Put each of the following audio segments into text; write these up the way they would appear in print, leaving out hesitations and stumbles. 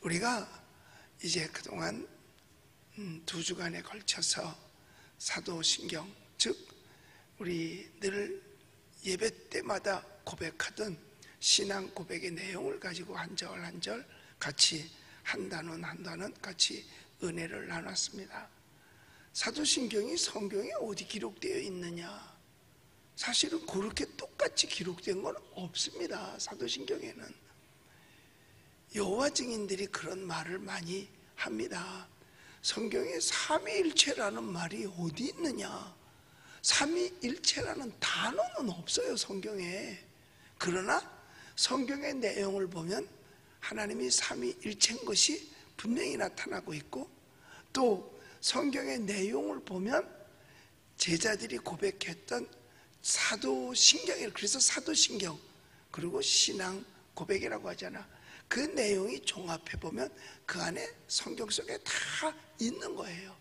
우리가 이제 그동안 2주간에 걸쳐서 사도신경, 즉 우리 늘 예배 때마다 고백하던 신앙 고백의 내용을 가지고 한 절 한 절 같이 한 단원 한 단원 같이 은혜를 나눴습니다. 사도신경이 성경에 어디 기록되어 있느냐? 사실은 그렇게 똑같이 기록된 건 없습니다. 사도신경에는 여호와 증인들이 그런 말을 많이 합니다. 성경에 삼위일체라는 말이 어디 있느냐? 삼위일체라는 단어는 없어요, 성경에. 그러나 성경의 내용을 보면 하나님이 삼위일체인 것이 분명히 나타나고 있고, 또 성경의 내용을 보면 제자들이 고백했던 사도신경이에요. 그래서 사도신경, 그리고 신앙 고백이라고 하잖아. 그 내용이 종합해보면 그 안에 성경 속에 다 있는 거예요.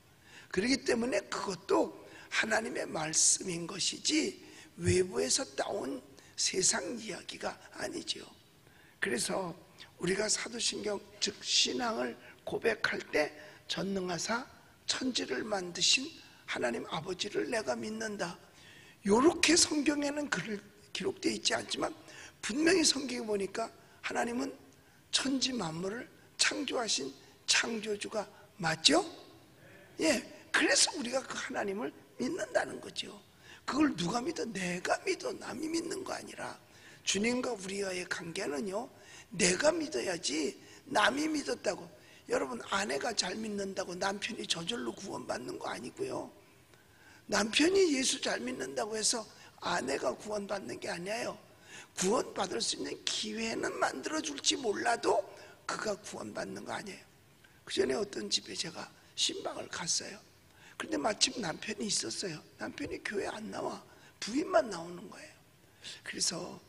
그렇기 때문에 그것도 하나님의 말씀인 것이지 외부에서 따온 세상 이야기가 아니죠. 그래서 우리가 사도신경, 즉 신앙을 고백할 때 전능하사 천지를 만드신 하나님 아버지를 내가 믿는다, 이렇게 성경에는 기록되어 있지 않지만 분명히 성경에 보니까 하나님은 천지 만물을 창조하신 창조주가 맞죠? 예, 그래서 우리가 그 하나님을 믿는다는 거죠. 그걸 누가 믿어? 내가 믿어. 남이 믿는 거 아니라 주님과 우리와의 관계는요, 내가 믿어야지 남이 믿었다고. 여러분, 아내가 잘 믿는다고 남편이 저절로 구원받는 거 아니고요, 남편이 예수 잘 믿는다고 해서 아내가 구원받는 게 아니에요. 구원받을 수 있는 기회는 만들어줄지 몰라도 그가 구원받는 거 아니에요. 그 전에 어떤 집에 제가 신방을 갔어요. 그런데 마침 남편이 있었어요. 남편이 교회 안 나와. 부인만 나오는 거예요. 그래서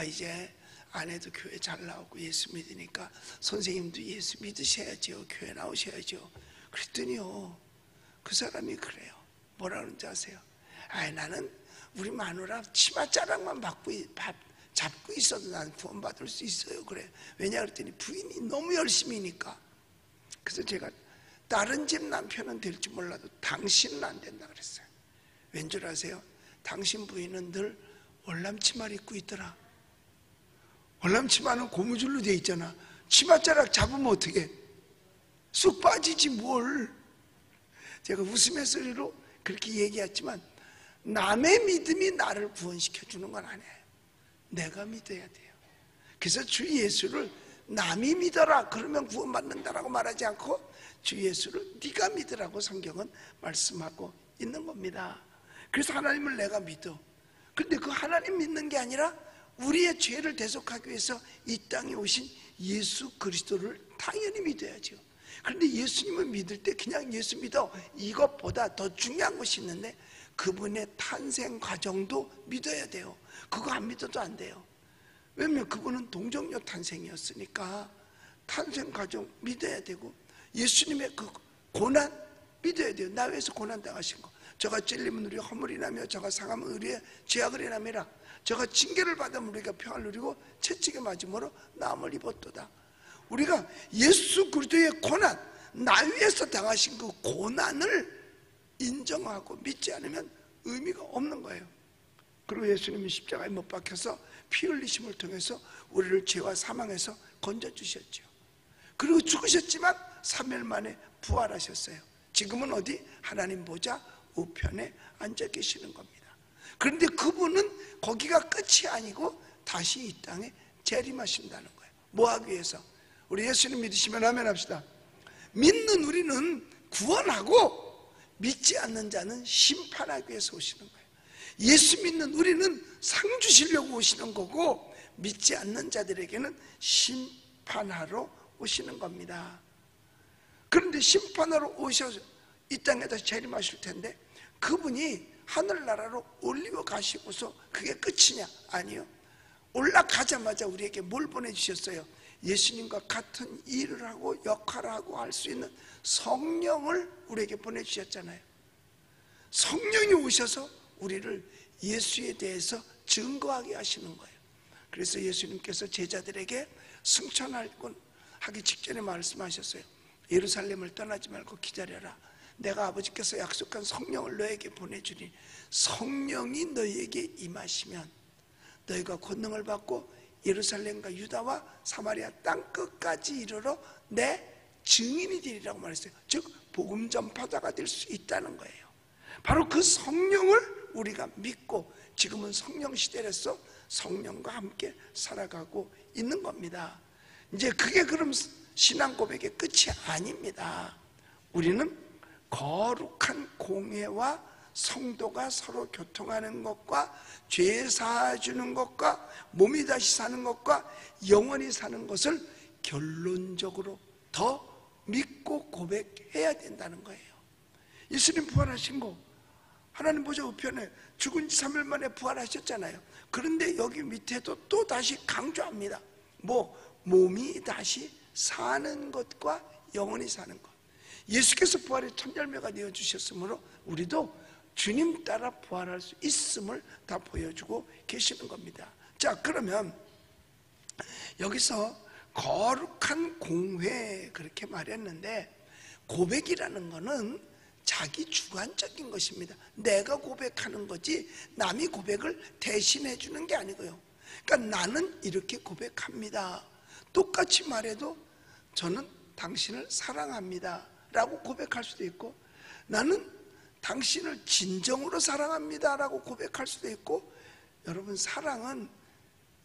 이제 아내도 교회 잘 나오고 예수 믿으니까 선생님도 예수 믿으셔야죠, 교회 나오셔야죠. 그랬더니요, 그 사람이 그래요. 뭐라 그러는지 아세요? 나는 우리 마누라 치맛자락만 잡고 있어도 난 구원받을 수 있어요. 그래. 왜냐 그랬더니 부인이 너무 열심히니까. 그래서 제가 다른 집 남편은 될지 몰라도 당신은 안 된다 그랬어요. 왠 줄 아세요? 당신 부인은 늘 월남치마를 입고 있더라. 월남치마는 고무줄로 돼 있잖아. 치맛자락 잡으면 어떻게? 쑥 빠지지 뭘. 제가 웃음의 소리로 그렇게 얘기했지만 남의 믿음이 나를 구원시켜주는 건 아니에요. 내가 믿어야 돼요. 그래서 주 예수를 남이 믿어라 그러면 구원받는다라고 말하지 않고 주 예수를 네가 믿으라고 성경은 말씀하고 있는 겁니다. 그래서 하나님을 내가 믿어. 근데 그 하나님 믿는 게 아니라 우리의 죄를 대속하기 위해서 이 땅에 오신 예수 그리스도를 당연히 믿어야죠. 그런데 예수님을 믿을 때 그냥 예수 믿어, 이것보다 더 중요한 것이 있는데 그분의 탄생 과정도 믿어야 돼요. 그거 안 믿어도 안 돼요. 왜냐면 그분은 동정녀 탄생이었으니까 탄생 과정 믿어야 되고, 예수님의 그 고난 믿어야 돼요. 나 위해서 고난 당하신 거. 저가 찔리면 우리가 허물이 나며 저가 상하면 우리의 죄악을 인함이라. 저가 징계를 받으면 우리가 평안을 누리고 채찍에 맞음으로 나음을 입었도다. 우리가 예수 그리스도의 고난, 나 위해서 당하신 그 고난을 인정하고 믿지 않으면 의미가 없는 거예요. 그리고 예수님이 십자가에 못 박혀서 피 흘리심을 통해서 우리를 죄와 사망에서 건져주셨죠. 그리고 죽으셨지만 3일 만에 부활하셨어요. 지금은 어디? 하나님 보좌 우편에 앉아 계시는 겁니다. 그런데 그분은 거기가 끝이 아니고 다시 이 땅에 재림하신다는 거예요. 뭐 하기 위해서? 우리 예수님 믿으시면 아멘 합시다. 믿는 우리는 구원하고 믿지 않는 자는 심판하기 위해서 오시는 거예요. 예수 믿는 우리는 상 주시려고 오시는 거고, 믿지 않는 자들에게는 심판하러 오시는 겁니다. 그런데 심판하러 오셔서 이 땅에다 재림하실 텐데 그분이 하늘나라로 올리고 가시고서 그게 끝이냐? 아니요. 올라가자마자 우리에게 뭘 보내주셨어요? 예수님과 같은 일을 하고 역할을 하고 할 수 있는 성령을 우리에게 보내주셨잖아요. 성령이 오셔서 우리를 예수에 대해서 증거하게 하시는 거예요. 그래서 예수님께서 제자들에게 승천하고 하기 직전에 말씀하셨어요. 예루살렘을 떠나지 말고 기다려라. 내가 아버지께서 약속한 성령을 너에게 보내주니 성령이 너희에게 임하시면 너희가 권능을 받고 예루살렘과 유다와 사마리아 땅끝까지 이르러 내 증인이 되리라고 말했어요. 즉 복음 전파자가 될 수 있다는 거예요. 바로 그 성령을 우리가 믿고 지금은 성령 시대로서 성령과 함께 살아가고 있는 겁니다. 이제 그게 그럼 신앙 고백의 끝이 아닙니다. 우리는 거룩한 공회와 성도가 서로 교통하는 것과 죄 사해주는 것과 몸이 다시 사는 것과 영원히 사는 것을 결론적으로 더 믿고 고백해야 된다는 거예요. 예수님 부활하신 거 하나님 보좌 우편에 죽은 지 3일 만에 부활하셨잖아요. 그런데 여기 밑에도 또 다시 강조합니다. 몸이 다시 사는 것과 영원히 사는 것. 예수께서 부활의 첫 열매가 되어주셨으므로 우리도 주님 따라 부활할 수 있음을 다 보여주고 계시는 겁니다. 자, 그러면 여기서 거룩한 공회 그렇게 말했는데, 고백이라는 거는 자기 주관적인 것입니다. 내가 고백하는 거지 남이 고백을 대신해 주는 게 아니고요. 그러니까 나는 이렇게 고백합니다. 똑같이 말해도 저는 당신을 사랑합니다 라고 고백할 수도 있고, 나는 당신을 진정으로 사랑합니다 라고 고백할 수도 있고, 여러분 사랑은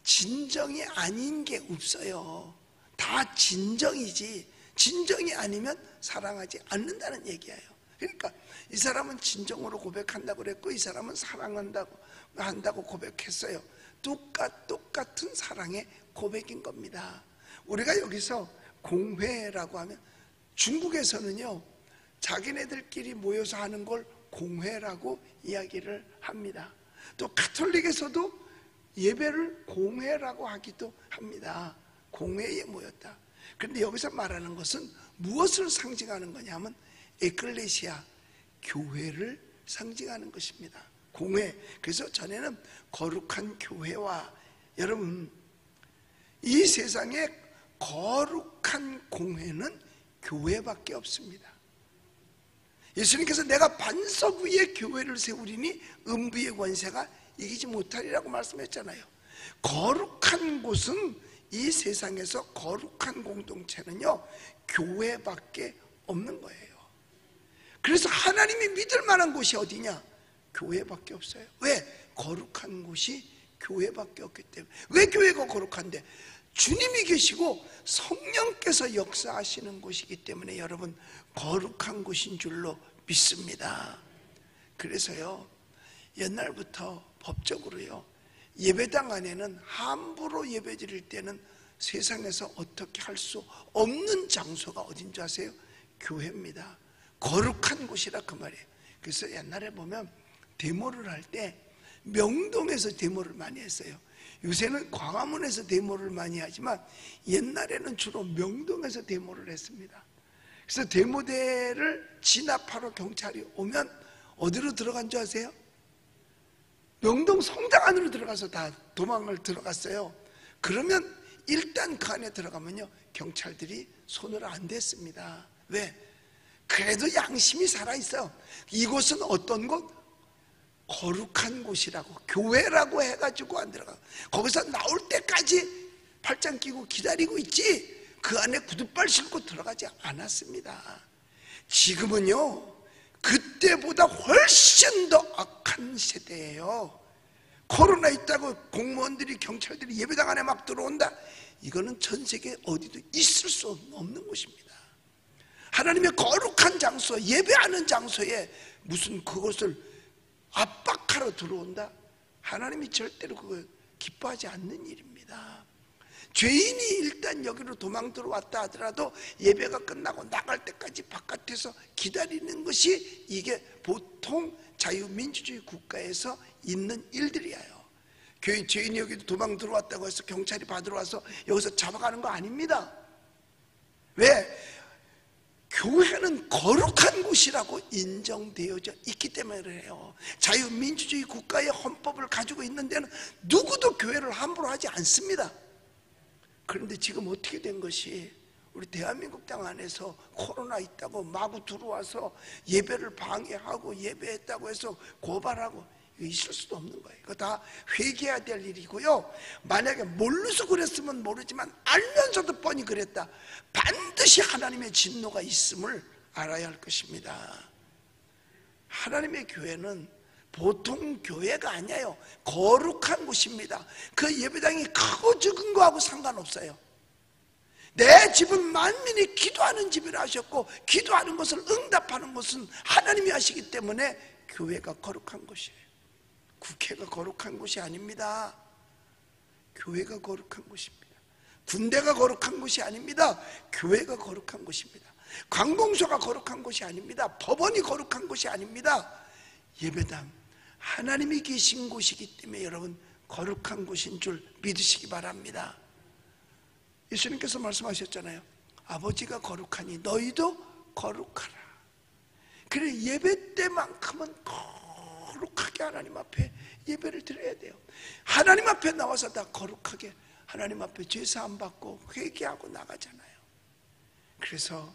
진정이 아닌 게 없어요. 다 진정이지 진정이 아니면 사랑하지 않는다는 얘기예요. 그러니까 이 사람은 진정으로 고백한다고 그랬고 이 사람은 사랑한다고 고백했어요. 똑같은 사랑의 고백인 겁니다. 우리가 여기서 공회라고 하면 중국에서는요 자기네들끼리 모여서 하는 걸 공회라고 이야기를 합니다. 또 가톨릭에서도 예배를 공회라고 하기도 합니다. 공회에 모였다. 그런데 여기서 말하는 것은 무엇을 상징하는 거냐면 에클레시아, 교회를 상징하는 것입니다. 공회. 그래서 전에는 거룩한 교회와, 여러분 이 세상에 거룩한 공회는 교회밖에 없습니다. 예수님께서 내가 반석 위에 교회를 세우리니 음부의 권세가 이기지 못하리라고 말씀했잖아요. 거룩한 곳은, 이 세상에서 거룩한 공동체는요 교회밖에 없는 거예요. 그래서 하나님이 믿을 만한 곳이 어디냐? 교회밖에 없어요. 왜? 거룩한 곳이 교회밖에 없기 때문에. 왜 교회가 거룩한데? 주님이 계시고 성령께서 역사하시는 곳이기 때문에 여러분 거룩한 곳인 줄로 믿습니다. 그래서요 옛날부터 법적으로요 예배당 안에는 함부로 예배 드릴 때는 세상에서 어떻게 할 수 없는 장소가 어딘지 아세요? 교회입니다. 거룩한 곳이라 그 말이에요. 그래서 옛날에 보면 데모를 할 때 명동에서 데모를 많이 했어요. 요새는 광화문에서 데모를 많이 하지만 옛날에는 주로 명동에서 데모를 했습니다. 그래서 데모대를 진압하러 경찰이 오면 어디로 들어간 줄 아세요? 명동 성당 안으로 들어가서 다 도망을 들어갔어요. 그러면 일단 그 안에 들어가면요 경찰들이 손을 안 댔습니다. 왜? 그래도 양심이 살아있어요. 이곳은 어떤 곳? 거룩한 곳이라고, 교회라고 해가지고 안 들어가. 거기서 나올 때까지 팔짱 끼고 기다리고 있지 그 안에 구두발 신고 들어가지 않았습니다. 지금은요 그때보다 훨씬 더 악한 세대예요. 코로나 있다고 공무원들이 경찰들이 예배당 안에 막 들어온다. 이거는 전 세계 어디도 있을 수 없는 곳입니다. 하나님의 거룩한 장소, 예배하는 장소에 무슨 그것을 압박하러 들어온다? 하나님이 절대로 그걸 기뻐하지 않는 일입니다. 죄인이 일단 여기로 도망 들어왔다 하더라도 예배가 끝나고 나갈 때까지 바깥에서 기다리는 것이 이게 보통 자유민주주의 국가에서 있는 일들이에요. 죄인이 여기도 도망 들어왔다고 해서 경찰이 받으러 와서 여기서 잡아가는 거 아닙니다. 왜? 교회는 거룩한 곳이라고 인정되어져 있기 때문에 그래요. 자유민주주의 국가의 헌법을 가지고 있는 데는 누구도 교회를 함부로 하지 않습니다. 그런데 지금 어떻게 된 것이 우리 대한민국 땅 안에서 코로나 있다고 마구 들어와서 예배를 방해하고 예배했다고 해서 고발하고 이거 있을 수도 없는 거예요. 이거 다 회개해야 될 일이고요. 만약에 몰라서 그랬으면 모르지만 알면서도 뻔히 그랬다, 반드시 하나님의 진노가 있음을 알아야 할 것입니다. 하나님의 교회는 보통 교회가 아니에요. 거룩한 곳입니다. 그 예배당이 크고 적은 거하고 상관없어요. 내 집은 만민이 기도하는 집이라 하셨고, 기도하는 것을 응답하는 것은 하나님이 하시기 때문에 교회가 거룩한 곳이에요. 국회가 거룩한 곳이 아닙니다. 교회가 거룩한 곳입니다. 군대가 거룩한 곳이 아닙니다. 교회가 거룩한 곳입니다. 관공서가 거룩한 곳이 아닙니다. 법원이 거룩한 곳이 아닙니다. 예배당, 하나님이 계신 곳이기 때문에 여러분 거룩한 곳인 줄 믿으시기 바랍니다. 예수님께서 말씀하셨잖아요. 아버지가 거룩하니 너희도 거룩하라. 그래, 예배 때만큼은 거룩하게 하나님 앞에 예배를 드려야 돼요. 하나님 앞에 나와서 다 거룩하게 하나님 앞에 죄사함 받고 회개하고 나가잖아요. 그래서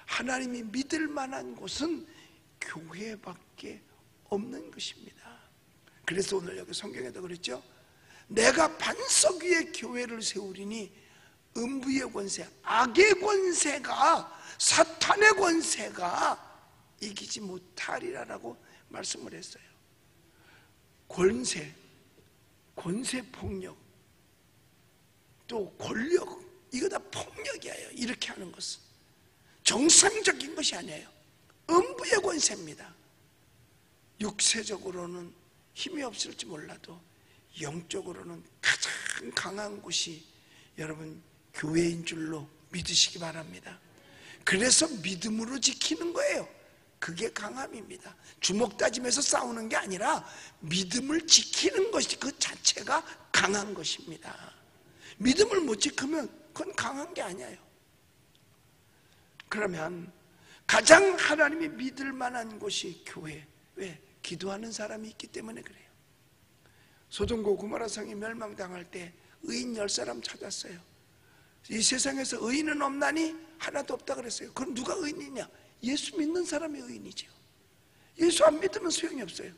하나님이 믿을 만한 곳은 교회밖에 없는 것입니다. 그래서 오늘 여기 성경에도 그랬죠. 내가 반석 위에 교회를 세우리니 음부의 권세, 악의 권세가, 사탄의 권세가 이기지 못하리라라고 말씀을 했어요. 권세, 권세폭력, 또 권력, 이거 다 폭력이에요. 이렇게 하는 것은 정상적인 것이 아니에요. 음부의 권세입니다. 육체적으로는 힘이 없을지 몰라도 영적으로는 가장 강한 곳이 여러분 교회인 줄로 믿으시기 바랍니다. 그래서 믿음으로 지키는 거예요. 그게 강함입니다. 주먹 다짐해서 싸우는 게 아니라 믿음을 지키는 것이 그 자체가 강한 것입니다. 믿음을 못 지키면 그건 강한 게 아니에요. 그러면 가장 하나님이 믿을 만한 곳이 교회. 왜? 기도하는 사람이 있기 때문에 그래요. 소돔과 고모라 성이 멸망당할 때 의인 10사람 찾았어요. 이 세상에서 의인은 없나니? 하나도 없다 그랬어요. 그럼 누가 의인이냐? 예수 믿는 사람이 의인이죠. 예수 안 믿으면 소용이 없어요.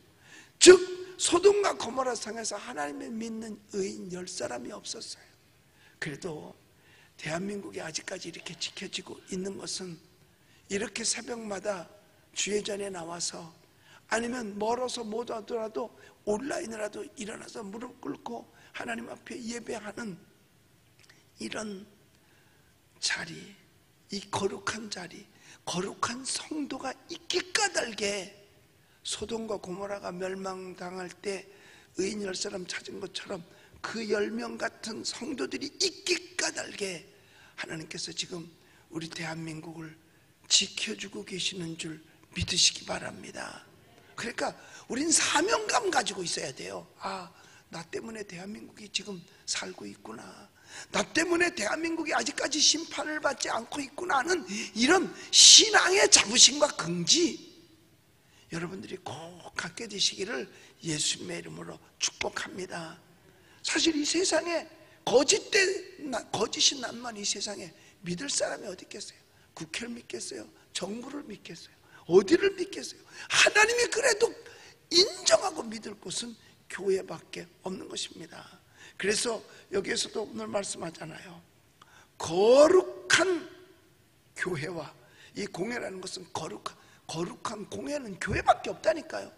즉 소돔과 고모라 성에서 하나님을 믿는 의인 10사람이 없었어요. 그래도 대한민국이 아직까지 이렇게 지켜지고 있는 것은 이렇게 새벽마다 주예전에 나와서, 아니면 멀어서 못 하더라도 온라인이라도 일어나서 무릎 꿇고 하나님 앞에 예배하는 이런 자리, 이 거룩한 자리, 거룩한 성도가 있기 까닭에 소돔과 고모라가 멸망당할 때 의인 10사람 찾은 것처럼 그 10명 같은 성도들이 있기 까닭에 하나님께서 지금 우리 대한민국을 지켜주고 계시는 줄 믿으시기 바랍니다. 그러니까 우린 사명감 가지고 있어야 돼요. 아, 나 때문에 대한민국이 지금 살고 있구나, 나 때문에 대한민국이 아직까지 심판을 받지 않고 있구나 하는 이런 신앙의 자부심과 긍지 여러분들이 꼭 갖게 되시기를 예수님의 이름으로 축복합니다. 사실 이 세상에 거짓이 난무한 이 세상에 믿을 사람이 어디 있겠어요? 국회를 믿겠어요? 정부를 믿겠어요? 어디를 믿겠어요? 하나님이 그래도 인정하고 믿을 곳은 교회밖에 없는 것입니다. 그래서 여기에서도 오늘 말씀하잖아요. 거룩한 교회와, 이 공회라는 것은 거룩한 공회는 교회밖에 없다니까요.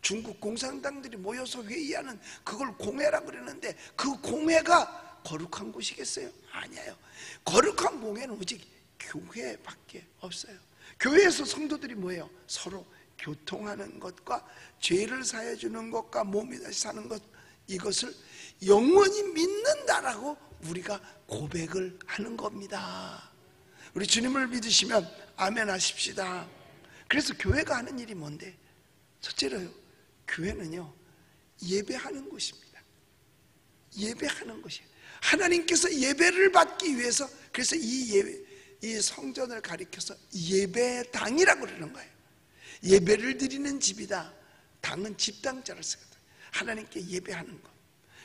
중국 공산당들이 모여서 회의하는 그걸 공회라고 그러는데 그 공회가 거룩한 곳이겠어요? 아니에요. 거룩한 공회는 오직 교회밖에 없어요. 교회에서 성도들이 뭐예요? 서로 교통하는 것과 죄를 사해 주는 것과 몸이 다시 사는 것, 이것을 영원히 믿는다라고 우리가 고백을 하는 겁니다. 우리 주님을 믿으시면 아멘 하십시다. 그래서 교회가 하는 일이 뭔데? 첫째로요, 교회는요 예배하는 곳입니다. 예배하는 곳이에요. 하나님께서 예배를 받기 위해서, 그래서 이 성전을 가리켜서 예배당이라고 그러는 거예요. 예배를 드리는 집이다. 당은 집당자를 쓰거든. 하나님께 예배하는 것,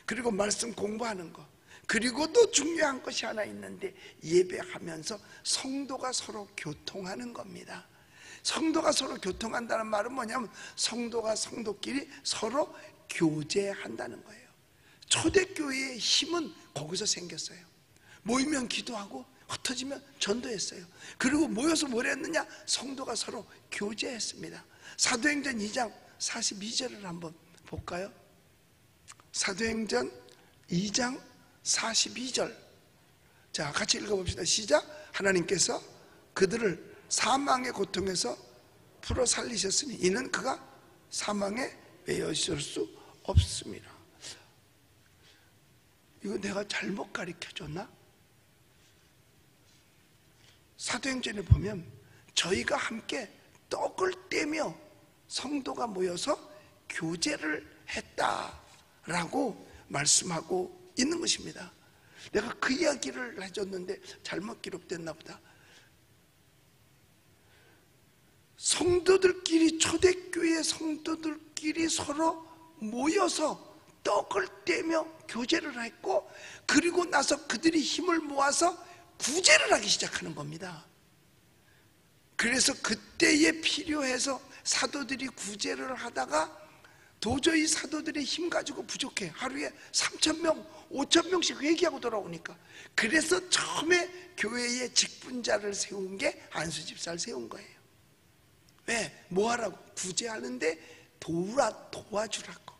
그리고 말씀 공부하는 것, 그리고 또 중요한 것이 하나 있는데, 예배하면서 성도가 서로 교통하는 겁니다. 성도가 서로 교통한다는 말은 뭐냐면 성도가 성도끼리 서로 교제한다는 거예요. 초대교회의 힘은 거기서 생겼어요. 모이면 기도하고 흩어지면 전도했어요. 그리고 모여서 뭘 했느냐? 성도가 서로 교제했습니다. 사도행전 2장 42절을 한번 볼까요? 사도행전 2장 42절. 자, 같이 읽어봅시다. 시작. 하나님께서 그들을 사망의 고통에서 풀어 살리셨으니 이는 그가 사망에 매여 있을 수 없습니다. 이거 내가 잘못 가르쳐줬나? 사도행전에 보면 저희가 함께 떡을 떼며 성도가 모여서 교제를 했다라고 말씀하고 있는 것입니다. 내가 그 이야기를 해줬는데 잘못 기록됐나 보다. 성도들끼리, 초대교회 성도들끼리 서로 모여서 떡을 떼며 교제를 했고, 그리고 나서 그들이 힘을 모아서 구제를 하기 시작하는 겁니다. 그래서 그때에 필요해서 사도들이 구제를 하다가 도저히 사도들의 힘 가지고 부족해. 하루에 3,000명, 5,000명씩 회개하고 돌아오니까. 그래서 처음에 교회에 직분자를 세운 게 안수집사를 세운 거예요. 왜? 뭐 하라고? 구제하는데 도와주라고.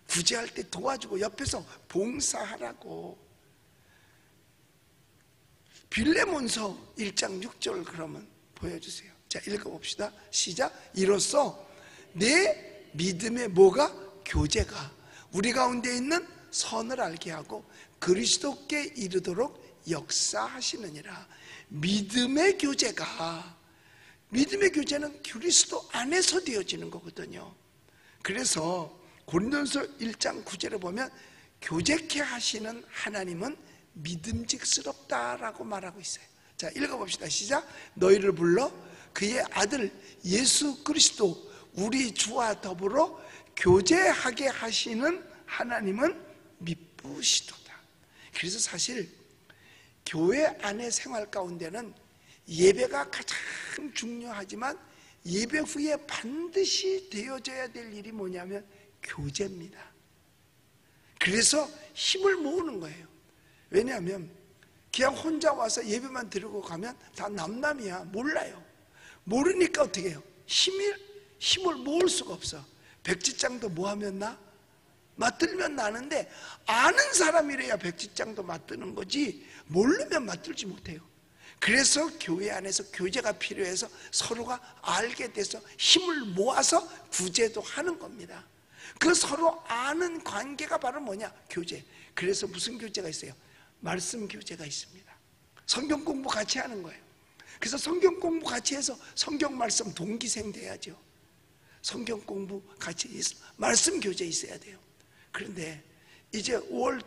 구제할 때 도와주고 옆에서 봉사하라고. 빌레몬서 1장 6절 그러면 보여주세요. 자, 읽어봅시다. 시작. 이로써 내 믿음의 뭐가? 교제가 우리 가운데 있는 선을 알게 하고 그리스도께 이르도록 역사하시느니라. 믿음의 교제가, 믿음의 교제는 그리스도 안에서 되어지는 거거든요. 그래서 고린도전서 1장 9절에 보면 교제케 하시는 하나님은 믿음직스럽다라고 말하고 있어요. 자, 읽어봅시다. 시작. 너희를 불러 그의 아들 예수 그리스도 우리 주와 더불어 교제하게 하시는 하나님은 미쁘시도다. 그래서 사실 교회 안의 생활 가운데는 예배가 가장 중요하지만 예배 후에 반드시 되어져야 될 일이 뭐냐면 교제입니다. 그래서 힘을 모으는 거예요. 왜냐하면 그냥 혼자 와서 예배만 드리고 가면 다 남남이야. 몰라요. 모르니까 어떻게 해요? 힘을 모을 수가 없어. 백지장도 뭐 하면 나? 맞들면 나는데 아는 사람이래야 백지장도 맞드는 거지 모르면 맞들지 못해요. 그래서 교회 안에서 교제가 필요해서 서로가 알게 돼서 힘을 모아서 구제도 하는 겁니다. 그 서로 아는 관계가 바로 뭐냐? 교제. 그래서 무슨 교제가 있어요? 말씀 교제가 있습니다. 성경 공부 같이 하는 거예요. 그래서 성경 공부 같이 해서 성경 말씀 동기생 돼야죠. 성경 공부 같이 말씀 교제 있어야 돼요. 그런데 이제 5월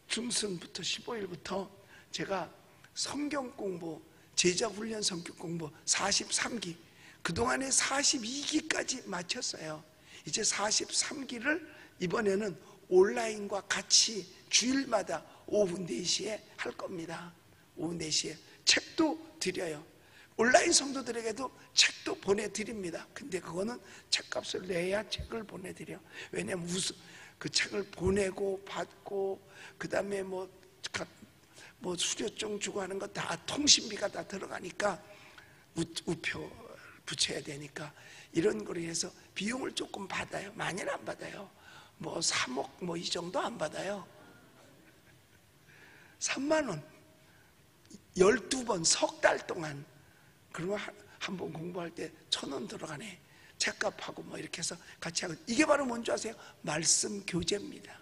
중순부터 15일부터 제가 성경 공부, 제자훈련 성경 공부 43기, 그동안에 42기까지 마쳤어요. 이제 43기를 이번에는 온라인과 같이 주일마다 오후 4시에 할 겁니다. 오후 4시에 책도 드려요. 온라인 성도들에게도 책도 보내드립니다. 근데 그거는 책값을 내야 책을 보내드려. 왜냐면 그 책을 보내고 받고 그 다음에 뭐 수료증 주고 하는 거 다 통신비가 다 들어가니까 우표 붙여야 되니까 이런 거로 해서 비용을 조금 받아요. 많이는 안 받아요. 뭐 3억 뭐 이 정도 안 받아요. 3만 원 12번 석 달 동안. 그러면 한 번 공부할 때 1,000원 들어가네. 책값하고 뭐 이렇게 해서 같이 하고. 이게 바로 뭔지 아세요? 말씀 교제입니다.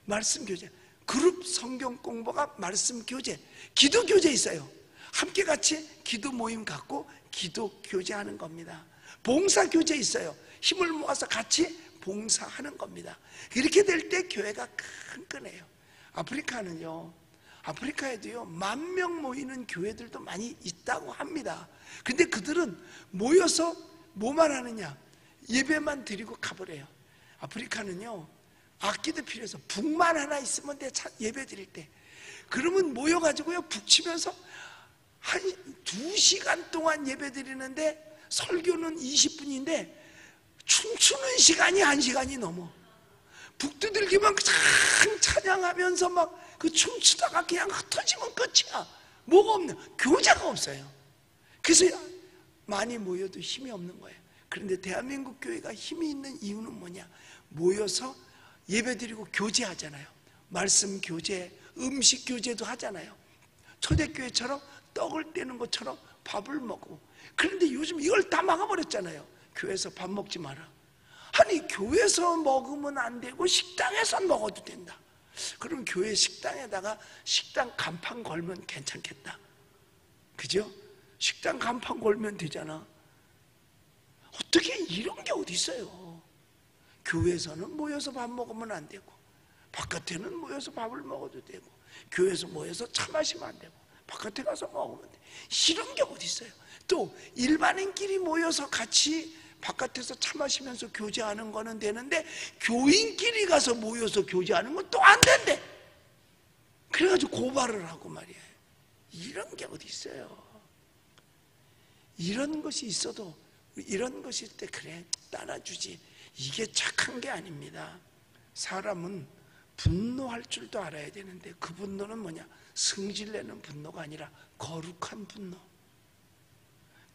말씀 교제. 그룹 성경 공부가 말씀 교제. 기도 교제 있어요. 함께 같이 기도 모임 갖고 기도 교제하는 겁니다. 봉사 교제 있어요. 힘을 모아서 같이 봉사하는 겁니다. 이렇게 될 때 교회가 끈끈해요. 아프리카는요, 아프리카에도요 10,000명 모이는 교회들도 많이 있다고 합니다. 근데 그들은 모여서 뭐만 하느냐? 예배만 드리고 가버려요. 아프리카는요 악기도 필요해서 북만 하나 있으면 돼. 예배 드릴 때. 그러면 모여가지고요 북치면서 한 2시간 동안 예배 드리는데 설교는 20분인데 춤추는 시간이 1시간이 넘어. 북두들기만 찬양하면서 막 그 춤추다가 그냥 흩어지면 끝이야. 뭐가 없는, 교제가 없어요. 그래서 많이 모여도 힘이 없는 거예요. 그런데 대한민국 교회가 힘이 있는 이유는 뭐냐? 모여서 예배드리고 교제하잖아요. 말씀 교제, 음식 교제도 하잖아요. 초대교회처럼 떡을 떼는 것처럼 밥을 먹고. 그런데 요즘 이걸 다 막아버렸잖아요. 교회에서 밥 먹지 마라. 아니 교회에서 먹으면 안 되고 식당에서 먹어도 된다. 그럼 교회 식당에다가 식당 간판 걸면 괜찮겠다. 그죠? 식당 간판 걸면 되잖아. 어떻게 이런 게 어디 있어요? 교회에서는 모여서 밥 먹으면 안 되고 바깥에는 모여서 밥을 먹어도 되고 교회에서 모여서 차 마시면 안 되고 바깥에 가서 먹으면 돼. 이런 게 어디 있어요? 또 일반인끼리 모여서 같이 바깥에서 차 마시면서 교제하는 거는 되는데 교인끼리 가서 모여서 교제하는 건 또 안 된대. 그래가지고 고발을 하고 말이에요. 이런 게 어디 있어요? 이런 것이 있어도 이런 것일 때 그래 따라주지. 이게 착한 게 아닙니다. 사람은 분노할 줄도 알아야 되는데 그 분노는 뭐냐? 승질내는 분노가 아니라 거룩한 분노.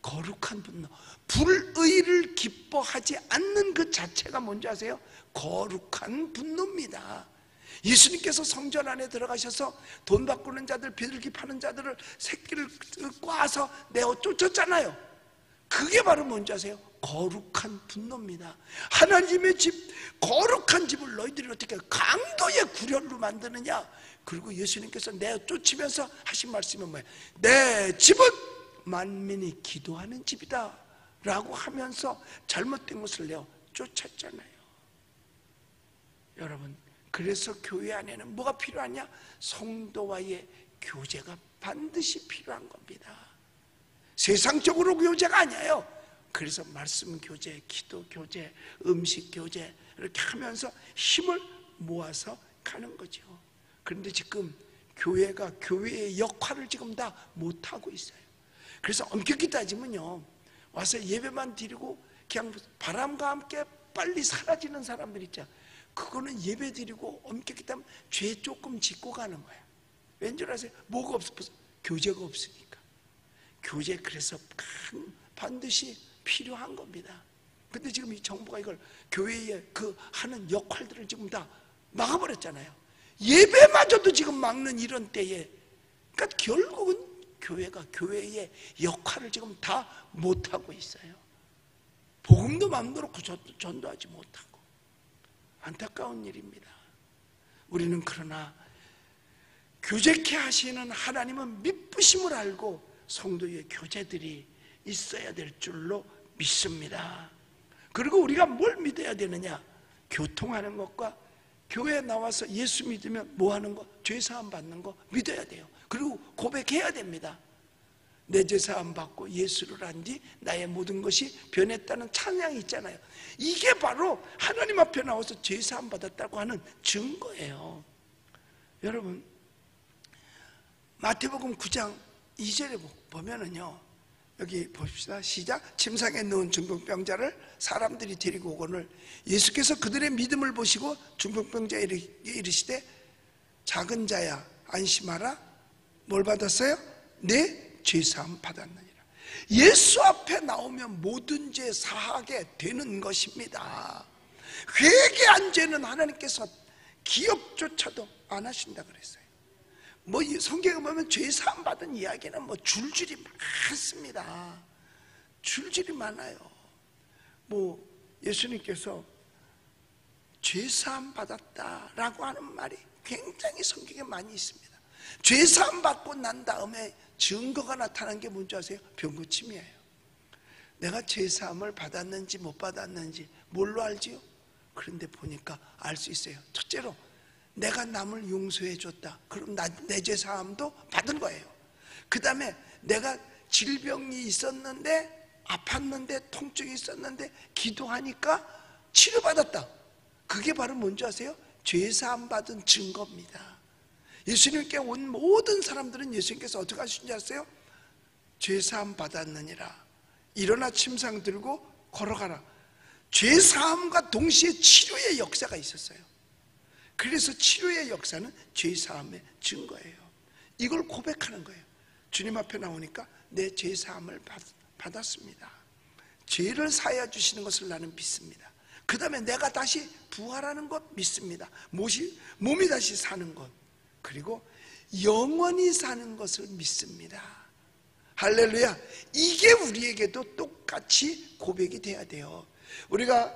거룩한 분노. 불의를 기뻐하지 않는 그 자체가 뭔지 아세요? 거룩한 분노입니다. 예수님께서 성전 안에 들어가셔서 돈 바꾸는 자들, 비둘기 파는 자들을 새끼를 꽈서 내어 쫓았잖아요. 그게 바로 뭔지 아세요? 거룩한 분노입니다. 하나님의 집, 거룩한 집을 너희들이 어떻게 강도의 구렬로 만드느냐? 그리고 예수님께서 내어 쫓으면서 하신 말씀은 뭐예요? 내 집은 만민이 기도하는 집이다 라고 하면서 잘못된 것을 내어 쫓았잖아요. 여러분, 그래서 교회 안에는 뭐가 필요하냐? 성도와의 교제가 반드시 필요한 겁니다. 세상적으로 교제가 아니에요. 그래서 말씀 교제, 기도 교제, 음식 교제 이렇게 하면서 힘을 모아서 가는 거죠. 그런데 지금 교회가 교회의 역할을 지금 다 못하고 있어요. 그래서 엄격히 따지면요, 와서 예배만 드리고 그냥 바람과 함께 빨리 사라지는 사람들 있죠. 그거는 예배 드리고 엄격히 따면 죄 조금 짓고 가는 거야. 왠지 아세요? 뭐가 없어서? 교제가 없으니까. 교제 그래서 반드시 필요한 겁니다. 근데 지금 이 정부가 이걸 교회에 그 하는 역할들을 지금 다 막아버렸잖아요. 예배마저도 지금 막는 이런 때에, 그러니까 결국은 교회가 교회의 역할을 지금 다 못하고 있어요. 복음도 마음대로 전도하지 못하고. 안타까운 일입니다. 우리는 그러나 교제케 하시는 하나님은 미쁘심을 알고 성도의 교제들이 있어야 될 줄로 믿습니다. 그리고 우리가 뭘 믿어야 되느냐? 교통하는 것과 교회에 나와서 예수 믿으면 뭐 하는 거? 죄사함 받는 거 믿어야 돼요. 그리고 고백해야 됩니다. 내 죄사함 받고 예수를 안 뒤 나의 모든 것이 변했다는 찬양이 있잖아요. 이게 바로 하나님 앞에 나와서 죄사함 받았다고 하는 증거예요. 여러분, 마태복음 9장 2절에 보면은요, 여기 봅시다. 시작. 침상에 누운 중풍병자를 사람들이 데리고 오거늘 예수께서 그들의 믿음을 보시고 중풍병자에게 이르시되 작은 자야 안심하라. 뭘 받았어요? 내 죄사함 받았느니라. 예수 앞에 나오면 모든 죄 사하게 되는 것입니다. 회개한 죄는 하나님께서 기억조차도 안 하신다 그랬어요. 뭐 성경에 보면 죄사함 받은 이야기는 뭐 줄줄이 많습니다. 줄줄이 많아요. 뭐 예수님께서 죄사함 받았다라고 하는 말이 굉장히 성경에 많이 있습니다. 죄사함 받고 난 다음에 증거가 나타난 게 뭔지 아세요? 병고침이에요. 내가 죄사함을 받았는지 못 받았는지 뭘로 알지요? 그런데 보니까 알 수 있어요. 첫째로 내가 남을 용서해 줬다. 그럼 내 죄사함도 받은 거예요. 그 다음에 내가 질병이 있었는데 아팠는데 통증이 있었는데 기도하니까 치료받았다. 그게 바로 뭔지 아세요? 죄사함 받은 증거입니다. 예수님께 온 모든 사람들은 예수님께서 어떻게 하신 줄 아세요? 죄사함 받았느니라. 일어나 침상 들고 걸어가라. 죄사함과 동시에 치료의 역사가 있었어요. 그래서 치료의 역사는 죄사함의 증거예요. 이걸 고백하는 거예요. 주님 앞에 나오니까 내 죄사함을 받았습니다. 죄를 사하여 주시는 것을 나는 믿습니다. 그 다음에 내가 다시 부활하는 것 믿습니다. 몸이 다시 사는 것, 그리고 영원히 사는 것을 믿습니다. 할렐루야. 이게 우리에게도 똑같이 고백이 돼야 돼요. 우리가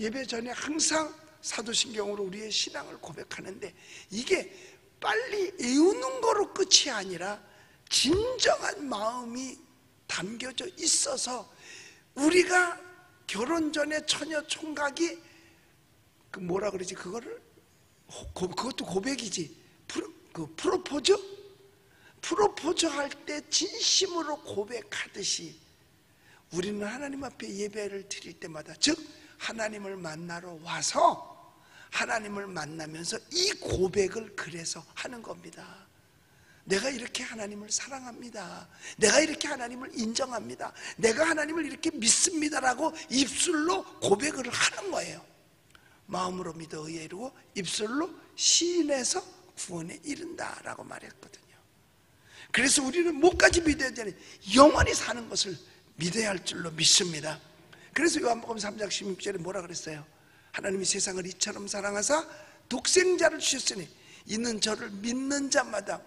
예배 전에 항상 사도신경으로 우리의 신앙을 고백하는데, 이게 빨리 외우는 거로 끝이 아니라 진정한 마음이 담겨져 있어서, 우리가 결혼 전에 처녀 총각이 그 뭐라 그러지, 그것도 고백이지. 프로포즈 할 때 진심으로 고백하듯이 우리는 하나님 앞에 예배를 드릴 때마다, 즉 하나님을 만나러 와서 하나님을 만나면서 이 고백을 그래서 하는 겁니다. 내가 이렇게 하나님을 사랑합니다. 내가 이렇게 하나님을 인정합니다. 내가 하나님을 이렇게 믿습니다라고 입술로 고백을 하는 거예요. 마음으로 믿어 의에 이르고 입술로 시인해서 구원에 이른다라고 말했거든요. 그래서 우리는 뭐까지 믿어야 되는, 영원히 사는 것을 믿어야 할 줄로 믿습니다. 그래서 요한복음 3장 16절에 뭐라 그랬어요? 하나님이 세상을 이처럼 사랑하사 독생자를 주셨으니 이는 저를 믿는 자마다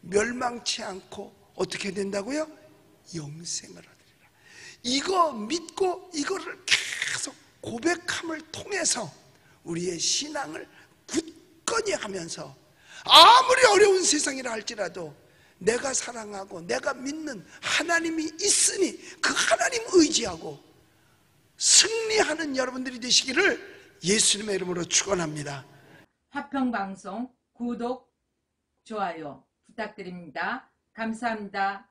멸망치 않고 어떻게 된다고요? 영생을 얻으리라. 이거 믿고 이거를 계속 고백함을 통해서 우리의 신앙을 굳건히 하면서, 아무리 어려운 세상이라 할지라도 내가 사랑하고 내가 믿는 하나님이 있으니 그 하나님 의지하고 승리하는 여러분들이 되시기를 예수님의 이름으로 축원합니다. 화평방송 구독, 좋아요 부탁드립니다. 감사합니다.